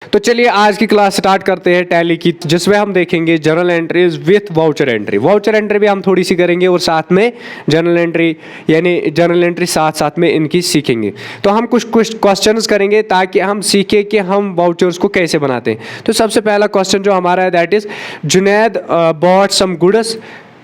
तो चलिए आज की क्लास स्टार्ट करते हैं टैली की, जिसमें हम देखेंगे journal entries with voucher entry. Voucher entry भी हम थोड़ी सी करेंगे और साथ में जर्नल एंट्री, यानी जर्नल एंट्री साथ साथ में इनकी सीखेंगे। तो हम कुछ क्वेश्चंस करेंगे ताकि हम सीखें कि हम वाउचर्स को कैसे बनाते हैं। तो सबसे पहला क्वेश्चन जो हमारा है that is Junaid bought some goods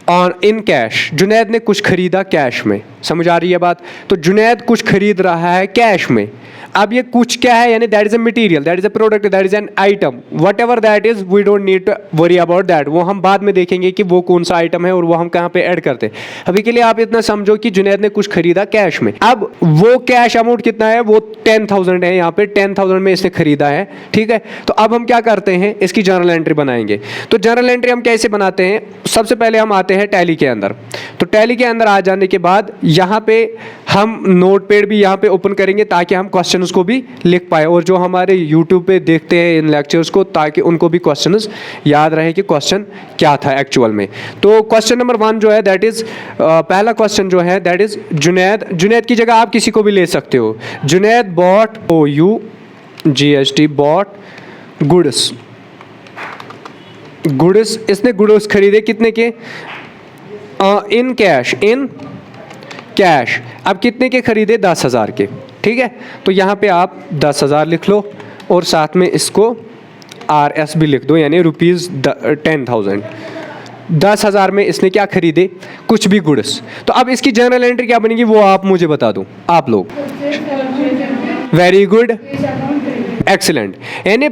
on in cash. Junaid ने कुछ खरीदा कैश में। समझ आ रही है बात? तो जुनैद कुछ खरीद रहा है कैश में। अब ये कुछ क्या है, यानी that is a material, that is a product, that is an item, whatever that is, we don't need to worry about that. वो हम बाद में देखेंगे कि वो कौन सा आइटम है और वो हम कहाँ पे ऐड करते हैं। अभी के लिए आप इतना समझो कि जुनैद ने कुछ खरीदा कैश में। अब वो कैश अमाउंट कितना है, वो 10,000 है। यहाँ पे 10,000 में इसने खरीदा है, ठीक है। तो अब हम क्या करते हैं, इसकी जर्नल एंट्री बनाएंगे। तो जर्नल एंट्री हम कैसे बनाते हैं, सबसे पहले हम आते हैं टैली के अंदर। तो टैली के अंदर आ जाने के बाद यहाँ पे हम नोटपैड भी यहाँ पे ओपन करेंगे ताकि हम क्वेश्चंस को भी लिख पाए, और जो हमारे यूट्यूब पे देखते हैं इन लेक्चर्स को, ताकि उनको भी क्वेश्चंस याद रहे कि क्वेश्चन क्या था एक्चुअल में। तो क्वेश्चन नंबर 1 जो है दैट इज पहला क्वेश्चन जो है दैट इज जुनैद की जगह आप किसी को भी ले सकते हो। Junaid bought OUGST bought goods. इसने गुड्स खरीदे कितने के, इन कैश। अब कितने के खरीदे, 10,000 के, ठीक है। तो यहाँ पे आप 10,000 लिख लो और साथ में इसको RS भी लिख दो, यानी ₹10,000। 10,000 में इसने क्या खरीदे, कुछ भी गुड्स। तो अब इसकी जर्नल एंट्री क्या बनेगी वो आप मुझे बता दो, आप लोग। Very good, excellent. यानी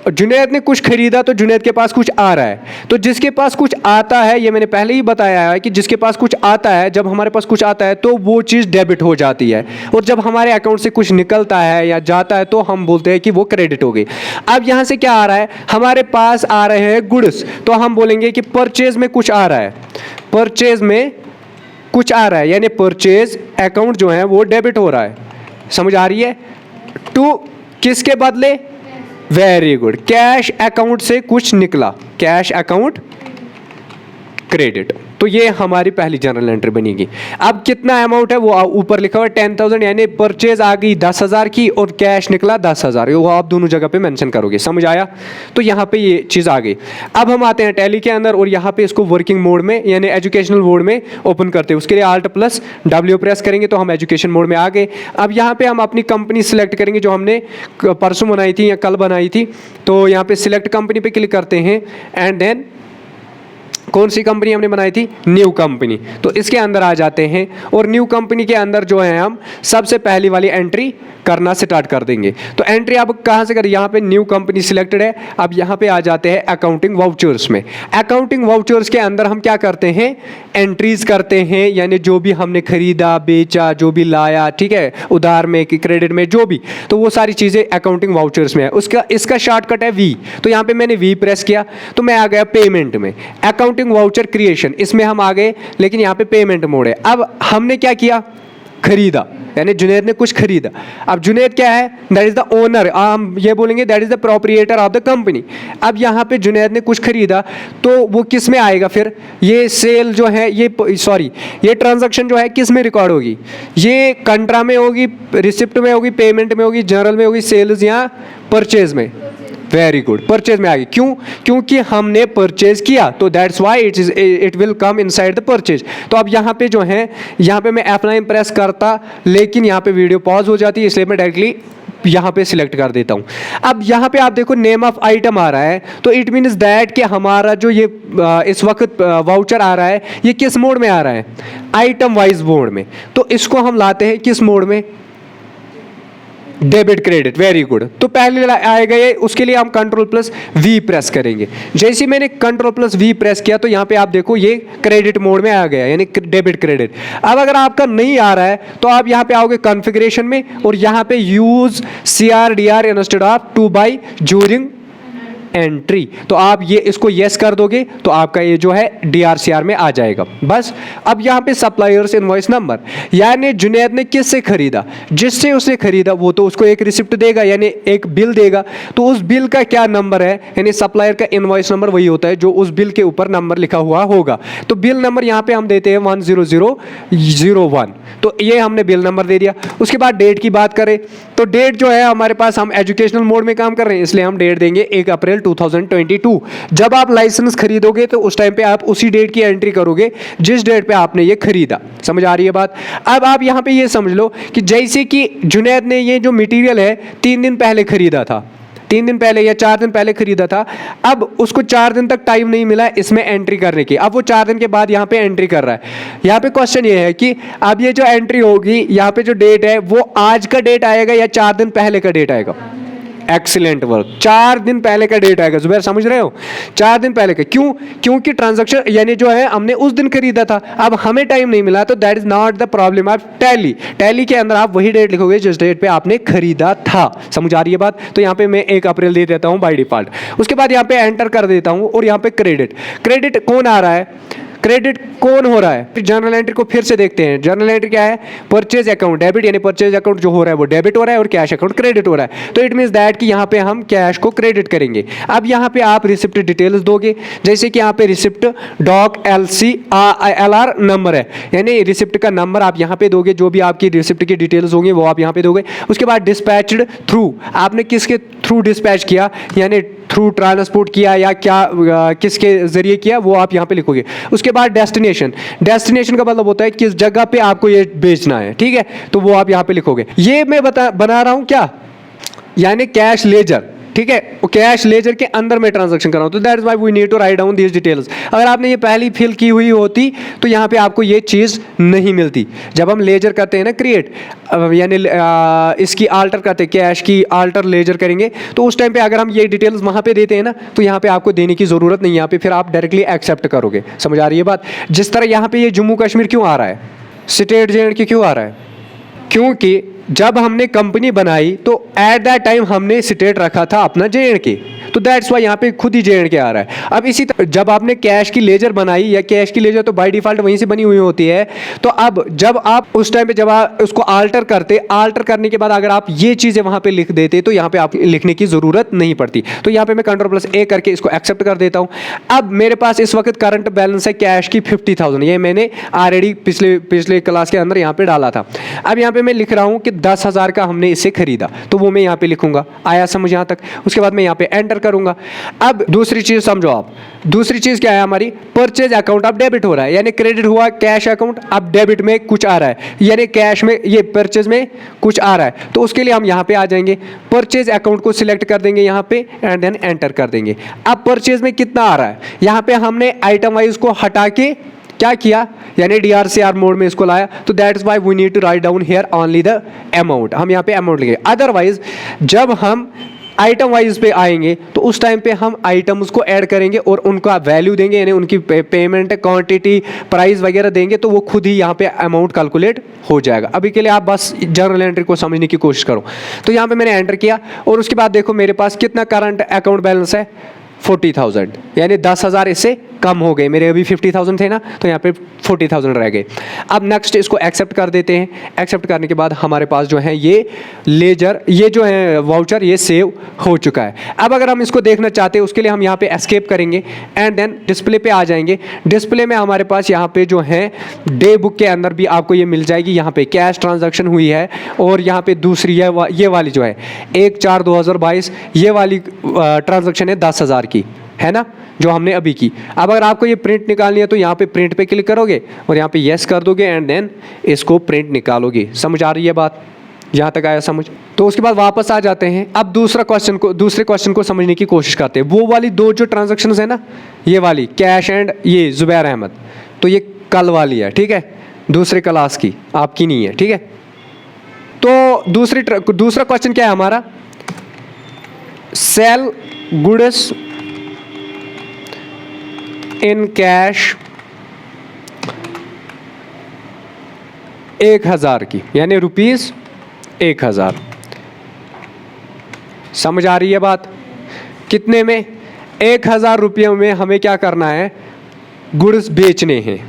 जुनैद ने कुछ खरीदा तो जुनैद के पास कुछ आ रहा है। तो जिसके पास कुछ आता है, ये मैंने पहले ही बताया है कि जिसके पास कुछ आता है, जब हमारे पास कुछ आता है तो वो चीज़ डेबिट हो जाती है, और जब हमारे अकाउंट से कुछ निकलता है या जाता है तो हम बोलते हैं कि वो क्रेडिट हो गई। अब यहाँ से क्या आ रहा है, हमारे पास आ रहे हैं गुड्स, तो हम बोलेंगे कि परचेज में कुछ आ रहा है, परचेज में कुछ आ रहा है, यानी परचेज अकाउंट जो है वो डेबिट हो रहा है। समझ आ रही है? टू किसके बदले, वेरी गुड, कैश अकाउंट से कुछ निकला, कैश अकाउंट क्रेडिट। तो ये हमारी पहली जर्नल एंट्री बनेगी। अब कितना अमाउंट है वो ऊपर लिखा हुआ है 10,000, यानी परचेज आ गई 10,000 की और कैश निकला 10,000, वो आप दोनों जगह पे मेंशन करोगे। समझ आया? तो यहाँ पे ये चीज़ आ गई। अब हम आते हैं टैली के अंदर और यहाँ पे इसको वर्किंग मोड में, यानी एजुकेशनल मोड में ओपन करते हैं। उसके लिए Alt+W प्रेस करेंगे तो हम एजुकेशन मोड में आ गए। अब यहाँ पे हम अपनी कंपनी सिलेक्ट करेंगे जो हमने परसों बनाई थी या कल बनाई थी। तो यहाँ पे सिलेक्ट कंपनी पे क्लिक करते हैं एंड देन कौन सी कंपनी हमने बनाई थी, न्यू कंपनी। तो इसके अंदर आ जाते हैं और न्यू कंपनी के अंदर जो है हम सबसे पहली वाली एंट्री करना स्टार्ट कर देंगे। तो एंट्री अब कहाँ से करें, यहाँ पे न्यू कंपनी सिलेक्टेड है। अब यहाँ पे आ जाते हैं अकाउंटिंग वाउचर्स में। अकाउंटिंग वाउचर्स के अंदर हम क्या करते हैं, एंट्रीज करते हैं, यानी जो भी हमने खरीदा बेचा, जो भी लाया, ठीक है, उधार में कि क्रेडिट में, जो भी, तो वो सारी चीज़ें अकाउंटिंग वाउचर्स में है। उसका इसका शॉर्टकट है V। तो यहाँ पे मैंने V प्रेस किया तो मैं आ गया पेमेंट में। अकाउंटिंग वाउचर क्रिएशन, इसमें हम आ गए, लेकिन यहाँ पे पेमेंट मोड है। अब हमने क्या किया, खरीदा, यानी जुनैद ने कुछ खरीदा। अब जुनैद क्या है, दैट इज द ओनर, हम ये बोलेंगे that is the proprietor of the company. अब यहाँ पे जुनैद ने कुछ खरीदा तो वो किस में आएगा फिर, ये सेल जो है, ये ट्रांजैक्शन जो है किस में रिकॉर्ड होगी, ये कंट्रा में होगी, रिसिप्ट में होगी, पेमेंट में होगी, जर्नल में होगी, सेल्स या परचेज में। वेरी गुड, परचेज में आ गई। क्यों? क्योंकि हमने परचेज किया, तो that's why it will come inside the purchase. तो अब यहाँ पे जो है, यहाँ पे मैं F9 प्रेस करता, लेकिन यहाँ पे वीडियो पॉज हो जाती है, इसलिए मैं डायरेक्टली यहाँ पे सिलेक्ट कर देता हूँ। अब यहाँ पे आप देखो नेम ऑफ आइटम आ रहा है, तो इट मीन्स दैट कि हमारा जो ये इस वक्त वाउचर आ रहा है, ये किस मोड में आ रहा है, आइटम वाइज मोड में। तो इसको हम लाते हैं किस मोड में, डेबिट क्रेडिट। Very good. तो पहले आएगा ये, उसके लिए हम Ctrl+V प्रेस करेंगे। जैसे मैंने Ctrl+V प्रेस किया तो यहाँ पे आप देखो ये क्रेडिट मोड में आ गया, यानी डेबिट क्रेडिट। अब अगर आपका नहीं आ रहा है तो आप यहाँ पे आओगे कॉन्फ़िगरेशन में और यहाँ पे use CRDR instead of two by during entry. तो आप ये इसको यस कर दोगे तो आपका ये जो है DRCR में आ जाएगा। बस अब यहाँ पे सप्लायर्स इनवॉइस नंबर, यानी जुनैद ने किससे खरीदा, जिससे उसने खरीदा वो तो उसको एक रिसिप्ट देगा यानी एक बिल देगा। तो उस बिल का क्या नंबर है, यानी सप्लायर का इनवॉइस नंबर वही होता है जो उस बिल के ऊपर नंबर लिखा हुआ होगा। तो बिल नंबर यहाँ पे हम देते हैं 10001। तो ये हमने बिल नंबर दे दिया। उसके बाद डेट की बात करें तो डेट जो है हमारे पास, हम एजुकेशनल मोड में काम कर रहे हैं इसलिए हम डेट देंगे 1 अप्रैल 2022। जब आप लाइसेंस खरीदोगे तो उस टाइम पे आप उसी डेट की एंट्री करोगे जिस डेट पे आपने ये खरीदा। समझ आ रही है बात। अब आप यहाँ पे ये समझ लो कि जैसे कि जुनैद ने ये जो मटेरियल है 3 दिन पहले खरीदा था, 3 दिन पहले या 4 दिन पहले खरीदा था। अब उसको 4 दिन तक टाइम नहीं मिला इसमें एंट्री करने की। अब वो 4 दिन के बाद यहाँ पे एंट्री कर रहा है। यहाँ पे क्वेश्चन ये है कि अब ये जो एंट्री होगी यहाँ पे जो डेट है वो आज का डेट आएगा या 4 दिन पहले का डेट आएगा। एक्सीलेंट वर्क, 4 दिन पहले का डेट आएगा। जुबैर समझ रहे हो, 4 दिन पहले का। क्यों? क्योंकि ट्रांजैक्शन यानी जो है हमने उस दिन खरीदा था, अब हमें टाइम नहीं मिला तो that is not the problem of tally. Tally के अंदर आप वही डेट लिखोगे जिस डेट पे आपने खरीदा था। समझ आ रही है बात। तो यहाँ पे मैं 1 अप्रैल दे देता हूँ बाय डिफॉल्ट। उसके बाद यहाँ पे एंटर कर देता हूँ और यहाँ पे क्रेडिट। क्रेडिट कौन आ रहा है, क्रेडिट कौन हो रहा है। जर्नल एंट्री को फिर से देखते हैं। जर्नल एंट्री क्या है, परचेज अकाउंट डेबिट, यानी परचेज अकाउंट जो हो रहा है वो डेबिट हो रहा है और कैश अकाउंट क्रेडिट हो रहा है। तो इट मींस दैट कि यहाँ पे हम कैश को क्रेडिट करेंगे। अब यहाँ पे आप रिसिप्ट डिटेल्स दोगे, जैसे कि यहाँ पे receipt doc LC LR number है, यानी रिसिप्ट का नंबर आप यहाँ पे दोगे। जो भी आपकी रिसिप्ट की डिटेल्स होंगी वो आप यहाँ पे दोगे। उसके बाद डिस्पैच्ड थ्रू, आपने किसके थ्रू डिस्पैच किया, यानी थ्रू ट्रांसपोर्ट किया या क्या किसके जरिए किया वो आप यहाँ पे लिखोगे। उसके बाद डेस्टिनेशन, डेस्टिनेशन का मतलब होता है किस जगह पे आपको ये बेचना है, ठीक है, तो वो आप यहाँ पे लिखोगे। ये मैं बना रहा हूँ क्या, यानी कैश लेजर, ठीक है, कैश लेजर के अंदर में ट्रांजैक्शन कर रहा हूं। तो that is why we need to write down these details. अगर आपने ये पहली फिल की हुई होती तो यहाँ पे आपको ये चीज़ नहीं मिलती। जब हम लेजर करते हैं ना क्रिएट, यानी इसकी आल्टर करते हैं, कैश की आल्टर लेजर करेंगे, तो उस टाइम पे अगर हम ये डिटेल्स वहाँ पे देते हैं ना तो यहाँ पे आपको देने की ज़रूरत नहीं है। यहाँ पे फिर आप डायरेक्टली एक्सेप्ट करोगे। समझ आ रही है बात। जिस तरह यहाँ पे ये जम्मू कश्मीर क्यों आ रहा है, स्टेट JNK क्यों आ रहा है, क्योंकि जब हमने कंपनी बनाई तो एट दैट टाइम हमने स्टेट रखा था अपना JNK, तो दैट्स वाई यहाँ पे खुद ही JNK आ रहा है। अब इसी तरह जब आपने कैश की लेजर बनाई, या कैश की लेजर तो बाय डिफॉल्ट वहीं से बनी हुई होती है, तो अब जब आप उस टाइम पे जब आप उसको आल्टर करते, आल्टर करने के बाद अगर आप ये चीज़ें वहाँ पे लिख देते तो यहाँ पे आप लिखने की ज़रूरत नहीं पड़ती। तो यहाँ पे मैं Ctrl+A करके इसको एक्सेप्ट कर देता हूँ। अब मेरे पास इस वक्त करंट बैलेंस है कैश की 50,000, ये मैंने ऑलरेडी पिछले क्लास के अंदर यहाँ पे डाला था। अब यहाँ पे मैं लिख रहा हूँ कि 10,000 का हमने इसे खरीदा, तो वो मैं यहाँ पे लिखूंगा। आया समझ यहाँ तक। उसके बाद मैं यहाँ पे एंटर करूंगा। अब दूसरी चीज समझो आप, दूसरी चीज क्या है हमारी, परचेज अकाउंट अब डेबिट हो रहा है, यानी क्रेडिट हुआ कैश अकाउंट, अब डेबिट में कुछ आ रहा है, यानी कैश में ये परचेज में कुछ आ रहा है। तो उसके लिए हम यहाँ पे आ जाएंगे, परचेज अकाउंट को सिलेक्ट कर देंगे यहाँ पे एंड देन एंटर कर देंगे। अब परचेज में कितना आ रहा है, यहाँ पे हमने आइटम वाइज को हटा के क्या किया, यानी DRCR मोड में इसको लाया। तो that is why we need to write down here only the amount. हम यहाँ पे अमाउंट लिखेंगे। अदरवाइज जब हम आइटम वाइज पे आएंगे तो उस टाइम पे हम आइटम्स को ऐड करेंगे और उनका वैल्यू देंगे, यानी उनकी पेमेंट क्वांटिटी प्राइस वगैरह देंगे, तो वो खुद ही यहाँ पे अमाउंट कैलकुलेट हो जाएगा। अभी के लिए आप बस जर्नल एंट्री को समझने की कोशिश करो। तो यहाँ पे मैंने एंटर किया और उसके बाद देखो मेरे पास कितना करंट अकाउंट बैलेंस है, 40,000, यानी 10,000 इससे कम हो गए। मेरे अभी 50,000 थे ना, तो यहाँ पे 40,000 रह गए। अब नेक्स्ट इसको एक्सेप्ट कर देते हैं। एक्सेप्ट करने के बाद हमारे पास जो है ये लेजर, ये जो है वाउचर, ये सेव हो चुका है। अब अगर हम इसको देखना चाहते हैं उसके लिए हम यहाँ पे एस्केप करेंगे एंड देन डिस्प्ले पे आ जाएंगे। डिस्प्ले में हमारे पास यहाँ पे जो है डे बुक के अंदर भी आपको ये मिल जाएगी। यहाँ पे कैश ट्रांजैक्शन हुई है और यहाँ पे दूसरी है ये वाली जो है 1/4/2022, ये वाली ट्रांजैक्शन है 10,000 की, है ना, जो हमने अभी की। अब अगर आपको ये प्रिंट निकालनी है तो यहाँ पे प्रिंट पे क्लिक करोगे और यहाँ पे यस कर दोगे एंड देन इसको प्रिंट निकालोगे। समझ आ रही है बात, यहाँ तक आया समझ? तो उसके बाद वापस आ जाते हैं। अब दूसरे क्वेश्चन को समझने की कोशिश करते हैं। वो वाली दो जो ट्रांजेक्शन्स है ना, ये वाली कैश एंड ये जुबैर अहमद, तो ये कल वाली है, ठीक है, दूसरे क्लास की, आपकी नहीं है, ठीक है। तो दूसरा क्वेश्चन क्या है हमारा, सेल गुड्स इन कैश 1,000 की, यानी ₹1,000। समझ आ रही है बात? कितने में? 1000 रुपये में हमें क्या करना है, गुड्स बेचने हैं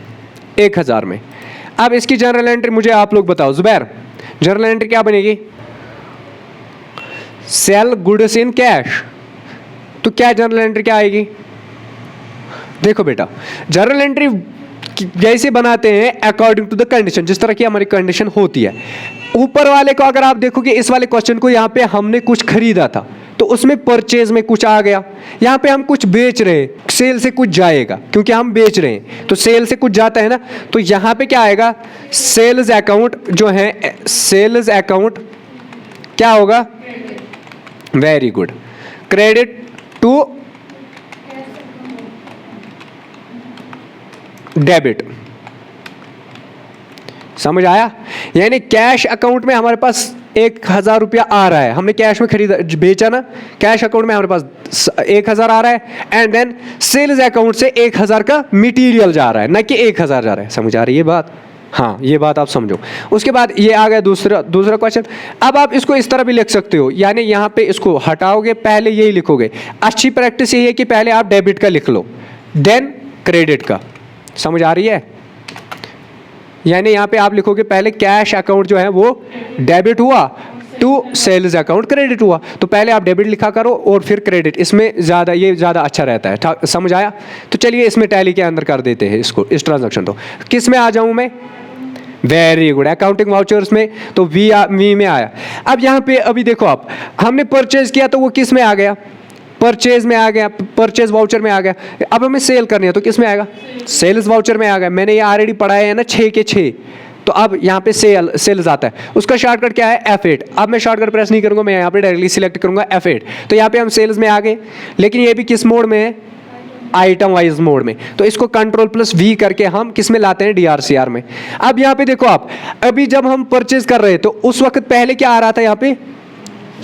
1000 में। अब इसकी जर्नल एंट्री मुझे आप लोग बताओ, जुबैर जर्नल एंट्री क्या बनेगी, सेल गुड्स इन कैश। तो क्या जर्नल एंट्री क्या आएगी, देखो बेटा जर्नल एंट्री जैसे बनाते हैं अकॉर्डिंग टू द कंडीशन, जिस तरह की हमारी कंडीशन होती है। ऊपर वाले को अगर आप देखोगे, इस वाले क्वेश्चन को यहाँ पे हमने कुछ खरीदा था तो उसमें परचेज में कुछ आ गया, यहाँ पे हम कुछ बेच रहे हैं, सेल से कुछ जाएगा क्योंकि हम बेच रहे हैं, तो सेल से कुछ जाता है ना, तो यहाँ पे क्या आएगा, सेल्स अकाउंट जो है, सेल्स अकाउंट क्या होगा, very good, credit to debit. समझ आया, यानी कैश अकाउंट में हमारे पास 1000 रुपया आ रहा है, हमने कैश में खरीदा बेचा ना, कैश अकाउंट में हमारे पास 1000 आ रहा है, एंड देन सेल्स अकाउंट से 1000 का मटेरियल जा रहा है, ना कि 1000 जा रहा है। समझ आ रही है बात, हाँ ये बात आप समझो। उसके बाद ये आ गया दूसरा क्वेश्चन। अब आप इसको इस तरह भी लिख सकते हो, यानी यहाँ पे इसको हटाओगे, पहले यही लिखोगे। अच्छी प्रैक्टिस यही है कि पहले आप डेबिट का लिख लो, देन क्रेडिट का। समझ आ रही है, यानी यहाँ पे आप लिखोगे पहले कैश अकाउंट जो है वो डेबिट हुआ टू सेल्स अकाउंट क्रेडिट हुआ, तो पहले आप डेबिट लिखा करो और फिर क्रेडिट, इसमें ज़्यादा ये ज़्यादा अच्छा रहता है। समझ आया, तो चलिए इसमें टैली के अंदर कर देते हैं इसको, इस ट्रांजैक्शन। तो किस में आ जाऊँ मैं, वेरी गुड, अकाउंटिंग वाउचर्स में, तो वी में आया। अब यहाँ पे अभी देखो आप, हमने परचेज किया तो वो किस में आ गया, परचेज में आ गया, परचेज वाउचर में आ गया। अब हमें सेल करनी है तो किस में आएगा, सेल्स वाउचर में आ गया। मैंने ये ऑलरेडी पढ़ाया है ना 6 के 6, तो अब यहाँ पे सेल्स आता है, उसका शॉर्टकट क्या है F8। अब मैं शॉर्टकट प्रेस नहीं करूँगा, मैं यहाँ पे डायरेक्टली सिलेक्ट करूँगा F8, तो यहाँ पे हम सेल्स में आ गए, लेकिन ये भी किस मोड में है, आइटम वाइज मोड में। तो इसको Ctrl+V करके हम किस में लाते हैं, DRCR में। अब यहाँ पे देखो आप, अभी जब हम परचेज कर रहे हैं तो उस वक्त पहले क्या आ रहा था यहाँ पे,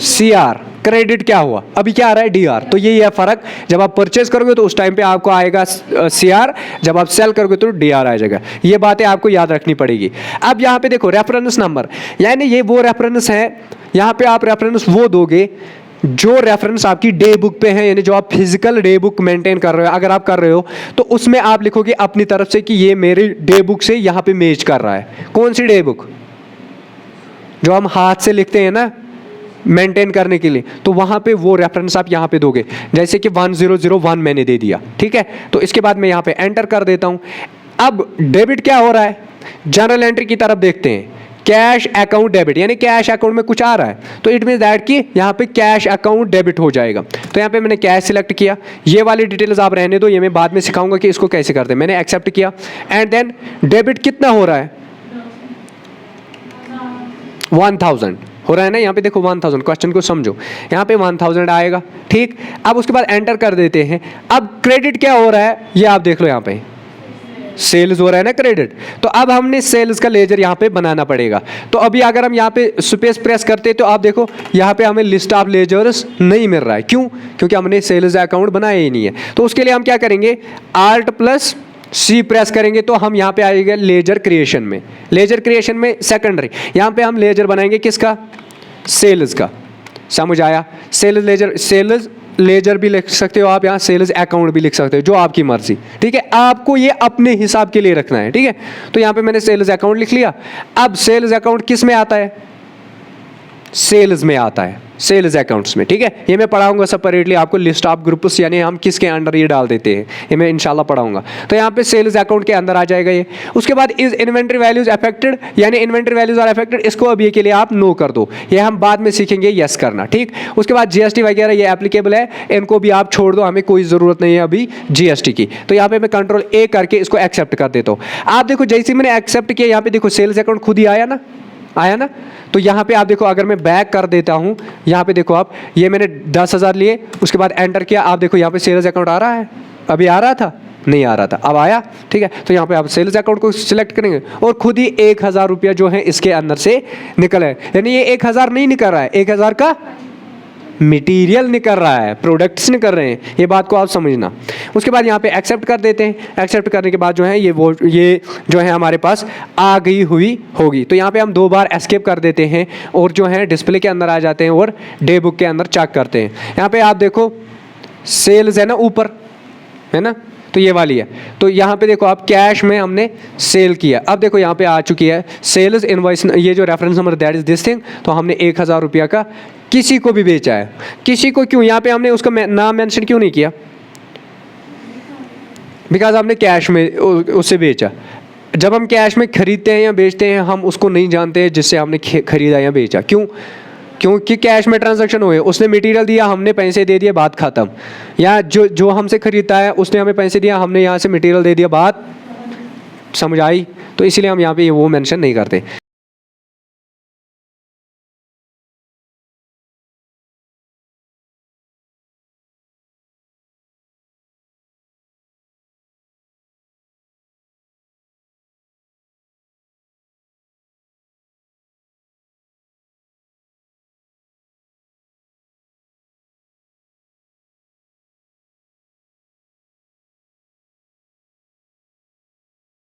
CR, क्रेडिट क्या हुआ, अभी क्या आ रहा है, DR। तो यही है फर्क, जब आप परचेज करोगे तो उस टाइम पे आपको आएगा CR, जब आप सेल करोगे तो DR आ जाएगा। ये बातें आपको याद रखनी पड़ेगी। अब यहाँ पे देखो रेफरेंस नंबर, यानी ये वो रेफरेंस है, यहाँ पे आप रेफरेंस वो दोगे जो रेफरेंस आपकी डे बुक पे है, यानी जो आप फिजिकल डे बुक मेंटेन कर रहे हो। अगर आप कर रहे हो तो उसमें आप लिखोगे अपनी तरफ से कि ये मेरी डे बुक से यहाँ पे मैच कर रहा है। कौन सी डे बुक, जो हम हाथ से लिखते हैं ना मेंटेन करने के लिए, तो वहाँ पे वो रेफरेंस आप यहाँ पे दोगे, जैसे कि 1001 मैंने दे दिया, ठीक है। तो इसके बाद मैं यहाँ पे एंटर कर देता हूँ। अब डेबिट क्या हो रहा है, जर्नल एंट्री की तरफ देखते हैं, कैश अकाउंट डेबिट, यानी कैश अकाउंट में कुछ आ रहा है, तो इट मीन दैट कि यहाँ पे कैश अकाउंट डेबिट हो जाएगा। तो यहाँ पे मैंने कैश सिलेक्ट किया, ये वाली डिटेल्स आप रहने दो, ये मैं बाद में सिखाऊंगा कि इसको कैसे करते हैं। मैंने एक्सेप्ट किया, एंड देन डेबिट कितना हो रहा है, 1000 हो रहा है ना, यहाँ पे देखो 1000, क्वेश्चन को समझो, यहाँ पे 1000 आएगा, ठीक। अब उसके बाद एंटर कर देते हैं। अब क्रेडिट क्या हो रहा है, ये आप देख लो, यहाँ पे सेल्स हो रहा है ना क्रेडिट, तो अब हमने सेल्स का लेजर यहाँ पे बनाना पड़ेगा। तो अभी अगर हम यहाँ पे स्पेस प्रेस करते तो आप देखो यहाँ पे हमें लिस्ट ऑफ लेजर्स नहीं मिल रहा है, क्यों, क्योंकि हमने सेल्स अकाउंट बनाया ही नहीं है। तो उसके लिए हम क्या करेंगे, Alt+C प्रेस करेंगे तो हम यहाँ पे आएगा लेजर क्रिएशन में। लेजर क्रिएशन में सेकेंडरी, यहाँ पे हम लेजर बनाएंगे किसका, सेल्स का। समझ आया, सेल्स लेजर भी लिख सकते हो आप, यहाँ सेल्स अकाउंट भी लिख सकते हो, जो आपकी मर्जी, ठीक है। आपको ये अपने हिसाब के लिए रखना है, ठीक है। तो यहाँ पे मैंने सेल्स अकाउंट लिख लिया। अब सेल्स अकाउंट किस में आता है, सेल्स में आता है, सेल्स अकाउंट्स में, ठीक है। ये मैं पढ़ाऊंगा सेपरेटली आपको, लिस्ट ऑफ ग्रुप्स यानी हम किसके अंडर ये डाल देते हैं, ये मैं इंशाल्लाह पढ़ाऊंगा। तो यहाँ पे सेल्स अकाउंट के अंदर आ जाएगा ये। उसके बाद इज इन्वेंट्री वैल्यूज अफेक्टेड, यानी इन्वेंट्री वैल्यूज आर अफेक्टेड, इसको अभी के लिए आप नो कर दो, ये हम बाद में सीखेंगे यस करना, ठीक। उसके बाद GST वगैरह ये एप्लीकेबल है, इनको भी आप छोड़ दो, हमें कोई ज़रूरत नहीं है अभी GST की। तो यहाँ पे मैं Ctrl+A करके इसको एक्सेप्ट कर देता हूँ। आप देखो जैसे मैंने एक्सेप्ट किया, यहाँ पे देखो सेल्स अकाउंट खुद ही आया ना। तो यहाँ पे आप देखो, अगर मैं बैक कर देता हूँ, यहाँ पे देखो आप, ये मैंने 10,000 लिए, उसके बाद एंटर किया, आप देखो यहाँ पे सेल्स अकाउंट आ रहा है, अभी आ रहा था, नहीं आ रहा था, अब आया, ठीक है। तो यहाँ पे आप सेल्स अकाउंट को सिलेक्ट करेंगे और खुद ही 1000 रुपया जो है इसके अंदर से निकल है, यानी ये 1000 नहीं निकल रहा है, 1000 का मटेरियल निकल रहा है, प्रोडक्ट्स निकल रहे हैं, ये बात को आप समझना। उसके बाद यहाँ पे एक्सेप्ट कर देते हैं। एक्सेप्ट करने के बाद जो है ये जो है हमारे पास आ गई हुई होगी। तो यहाँ पे हम 2 बार एस्केप कर देते हैं और जो है डिस्प्ले के अंदर आ जाते हैं और डे बुक के अंदर चेक करते हैं। यहाँ पे आप देखो सेल्स है ना ऊपर, है ना, तो ये वाली है। तो यहाँ पे देखो आप कैश में हमने सेल किया, अब देखो यहाँ पे आ चुकी है सेल्स इनवॉइस, ये जो reference number that is this thing. तो हमने 1000 रुपया का किसी को भी बेचा है, किसी को क्यों, यहाँ पे हमने उसका नाम मेंशन क्यों नहीं किया, बिकॉज हमने कैश में उससे बेचा। जब हम कैश में खरीदते हैं या बेचते हैं हम उसको नहीं जानते हैं जिससे हमने खरीदा या बेचा, क्यों, क्योंकि कैश में ट्रांजैक्शन हुए, उसने मटेरियल दिया, हमने पैसे दे दिए, बात खत्म। या जो हमसे खरीदता है उसने हमें पैसे दिया, हमने यहाँ से मटेरियल दे दिया, बात समझ आई। तो इसलिए हम यहाँ पे वो मेंशन नहीं करते।